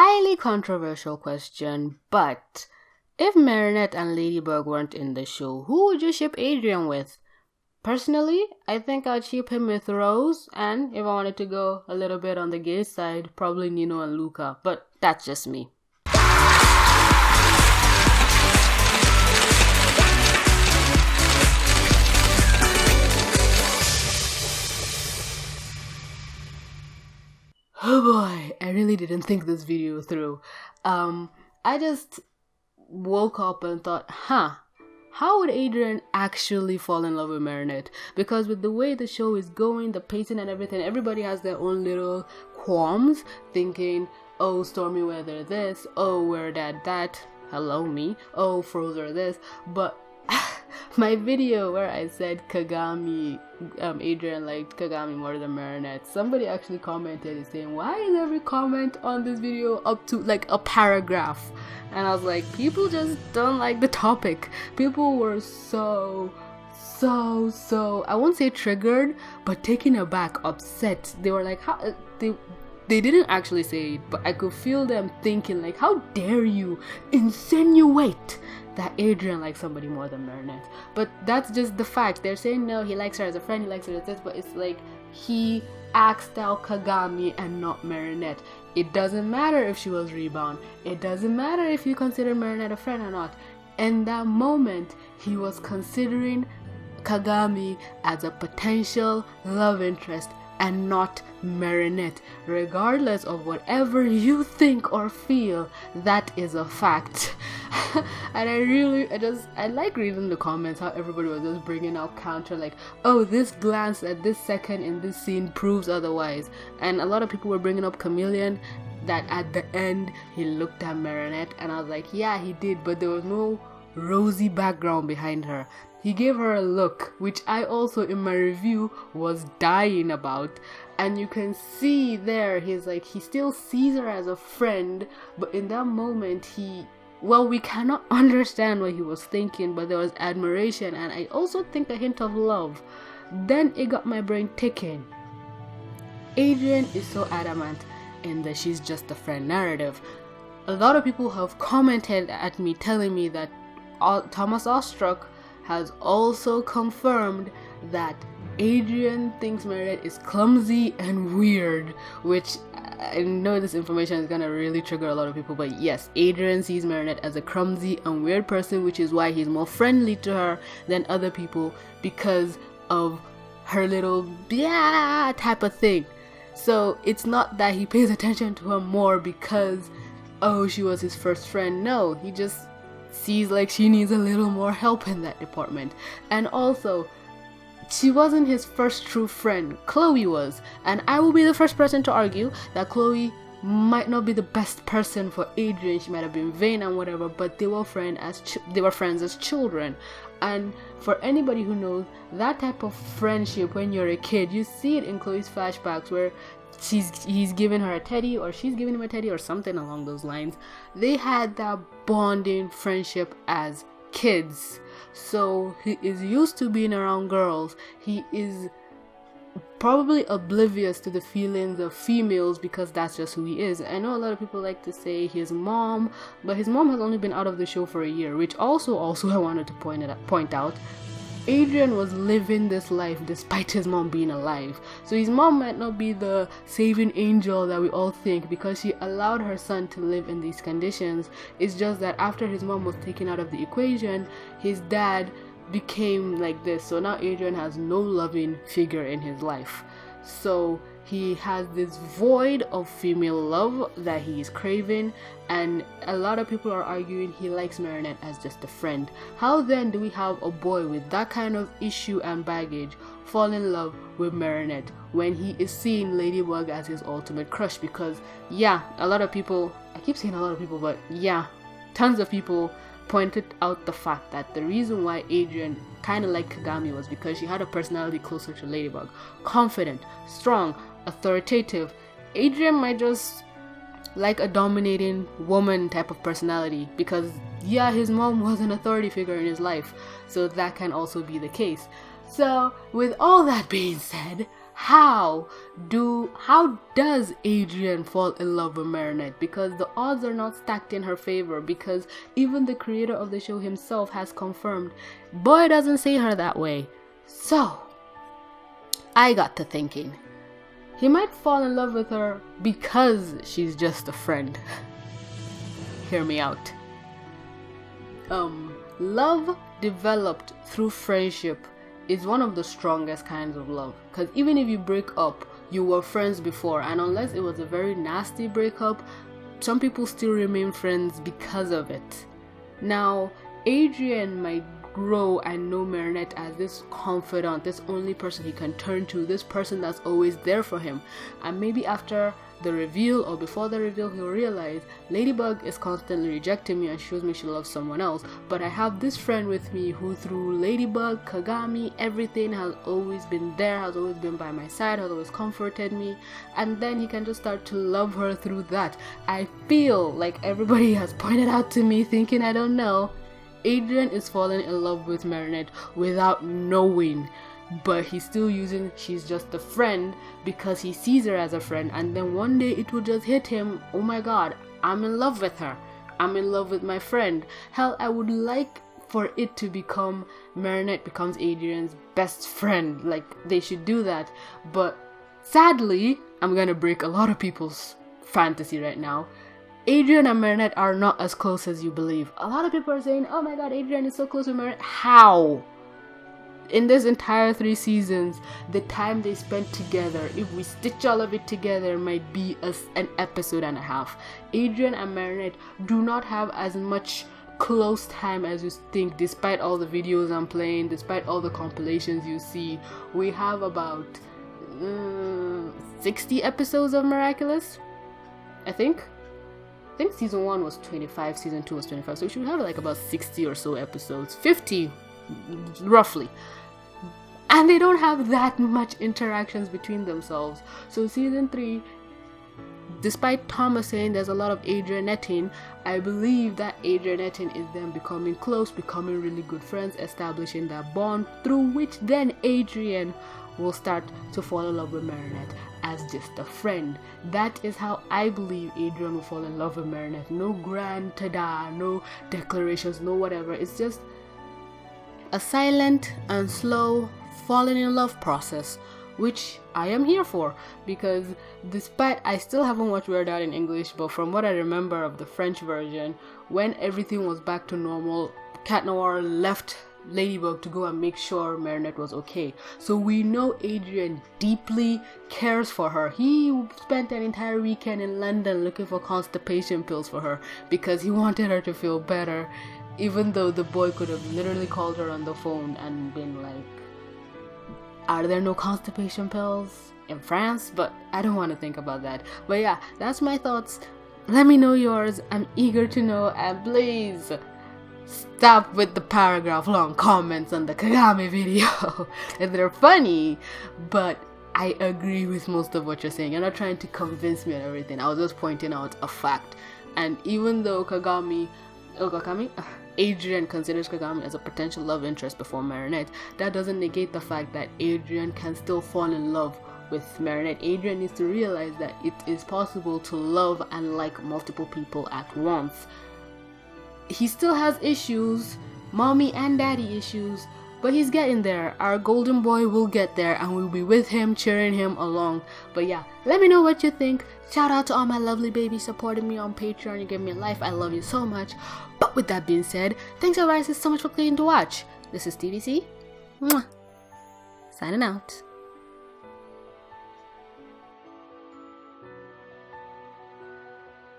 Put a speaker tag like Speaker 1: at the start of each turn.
Speaker 1: highly controversial question, but if Marinette and Ladybug weren't in the show, who would you ship Adrien with? Personally, I think I'd ship him with Rose, and if I wanted to go a little bit on the gay side, probably Nino and Luca, but that's just me. Oh boy, I really didn't think this video through. I just woke up and thought, how would Adrien actually fall in love with Marinette? Because with the way the show is going, the pacing and everything, everybody has their own little qualms, thinking, oh, stormy weather this, oh, we're that, hello me, oh, Frozer this, but my video where I said Kagami, Adrien liked Kagami more than Marinette, somebody actually commented saying, why is every comment on this video up to like a paragraph? And I was like, people just don't like the topic. People were so, I won't say triggered, but taken aback, upset. They were like, how, they didn't actually say it, but I could feel them thinking like, how dare you insinuate that Adrien likes somebody more than Marinette? But that's just the fact. They're saying no, he likes her as a friend, he likes her as this, but it's like he asked out Kagami and not Marinette. It doesn't matter if she was Rebound. It doesn't matter if you consider Marinette a friend or not. In that moment, he was considering Kagami as a potential love interest and not Marinette. Regardless of whatever you think or feel, that is a fact. And I like reading the comments, how everybody was just bringing out counter like, oh, this glance at this second in this scene proves otherwise. And a lot of people were bringing up Chameleon, that at the end he looked at Marinette, and I was like, yeah, he did, but there was no rosy background behind her. He gave her a look, which I also in my review was dying about, and you can see there, he's like, he still sees her as a friend, but in that moment we cannot understand what he was thinking, but there was admiration and I also think a hint of love. Then it got my brain ticking. Adrien is so adamant in the she's just a friend narrative. A lot of people have commented at me telling me that Thomas Ostruck has also confirmed that Adrien thinks Marinette is clumsy and weird, which I know this information is gonna really trigger a lot of people, but yes, Adrien sees Marinette as a clumsy and weird person, which is why he's more friendly to her than other people because of her little yeah type of thing. So it's not that he pays attention to her more because, oh, she was his first friend. No, he just sees like she needs a little more help in that department. And also, she wasn't his first true friend. Chloe was, and I will be the first person to argue that Chloe might not be the best person for Adrien. She might have been vain and whatever, but they were friends as children. And for anybody who knows that type of friendship when you're a kid, you see it in Chloe's flashbacks where he's giving her a teddy or she's giving him a teddy or something along those lines. They had that bonding friendship as kids. So he is used to being around girls. He is probably oblivious to the feelings of females because that's just who he is. I know a lot of people like to say his mom, but his mom has only been out of the show for a year, which also I wanted to point out. Adrien was living this life despite his mom being alive. So his mom might not be the saving angel that we all think because she allowed her son to live in these conditions. It's just that after his mom was taken out of the equation, his dad became like this. So now Adrien has no loving figure in his life. So he has this void of female love that he is craving, and a lot of people are arguing he likes Marinette as just a friend. How then do we have a boy with that kind of issue and baggage fall in love with Marinette when he is seeing Ladybug as his ultimate crush? Because yeah, a lot of people, I keep saying a lot of people, but yeah, tons of people pointed out the fact that the reason why Adrien kind of liked Kagami was because she had a personality closer to Ladybug. Confident, strong, authoritative. Adrien might just like a dominating woman type of personality because yeah, his mom was an authority figure in his life, so that can also be the case. So with all that being said, how does Adrien fall in love with Marinette? Because the odds are not stacked in her favor, because even the creator of the show himself has confirmed boy doesn't see her that way. So I got to thinking, he might fall in love with her because she's just a friend. Hear me out. Love developed through friendship is one of the strongest kinds of love, because even if you break up, you were friends before, and unless it was a very nasty breakup, some people still remain friends because of it. Now, Adrien might grow and know Marinette as this confidant, this only person he can turn to, this person that's always there for him, and maybe after the reveal or before the reveal he'll realize Ladybug is constantly rejecting me and shows me she loves someone else, but I have this friend with me who through Ladybug, Kagami, everything has always been there, has always been by my side, has always comforted me, and then he can just start to love her through that. I feel like everybody has pointed out to me thinking I don't know, Adrien is falling in love with Marinette without knowing, but he's still using she's just a friend because he sees her as a friend, and then one day it will just hit him, oh my god, I'm in love with her, I'm in love with my friend. Hell, I would like for it to become Marinette becomes Adrien's best friend, like they should do that, but sadly, I'm gonna break a lot of people's fantasy right now. Adrien and Marinette are not as close as you believe. A lot of people are saying, oh my god, Adrien is so close with Marinette. How? In this entire 3 seasons, the time they spent together, if we stitch all of it together, it might be an episode and a half. Adrien and Marinette do not have as much close time as you think, despite all the videos I'm playing, despite all the compilations you see. We have about 60 episodes of Miraculous, I think season 1 was 25, season 2 was 25, so we should have like about 60 or so episodes, 50 roughly, and they don't have that much interactions between themselves. So season 3, despite Thomas saying there's a lot of Adrienetting, I believe that Adrienetting is them becoming close, becoming really good friends, establishing that bond through which then Adrien will start to fall in love with Marinette as just a friend. That is how I believe Adrien will fall in love with Marinette. No grand tada, no declarations, no whatever. It's just a silent and slow falling in love process, which I am here for, because despite I still haven't watched Weird Al in English, but from what I remember of the French version, when everything was back to normal, Cat Noir left Ladybug to go and make sure Marinette was okay. So we know Adrien deeply cares for her. He spent an entire weekend in London looking for constipation pills for her because he wanted her to feel better, even though the boy could have literally called her on the phone and been like, are there no constipation pills in France? But I don't want to think about that. But yeah, that's my thoughts. Let me know yours. I'm eager to know, and please stop with the paragraph long comments on the Kagami video. They're funny, but I agree with most of what you're saying. You're not trying to convince me on everything. I was just pointing out a fact. And even though Adrien considers Kagami as a potential love interest before Marinette, that doesn't negate the fact that Adrien can still fall in love with Marinette. Adrien needs to realize that it is possible to love and like multiple people at once. He still has issues, mommy and daddy issues, but he's getting there. Our golden boy will get there, and we'll be with him, cheering him along. But yeah, let me know what you think. Shout out to all my lovely babies supporting me on Patreon. You give me a life. I love you so much. But with that being said, thanks everybody so much for clicking to watch. This is TVC. Mwah. Signing out.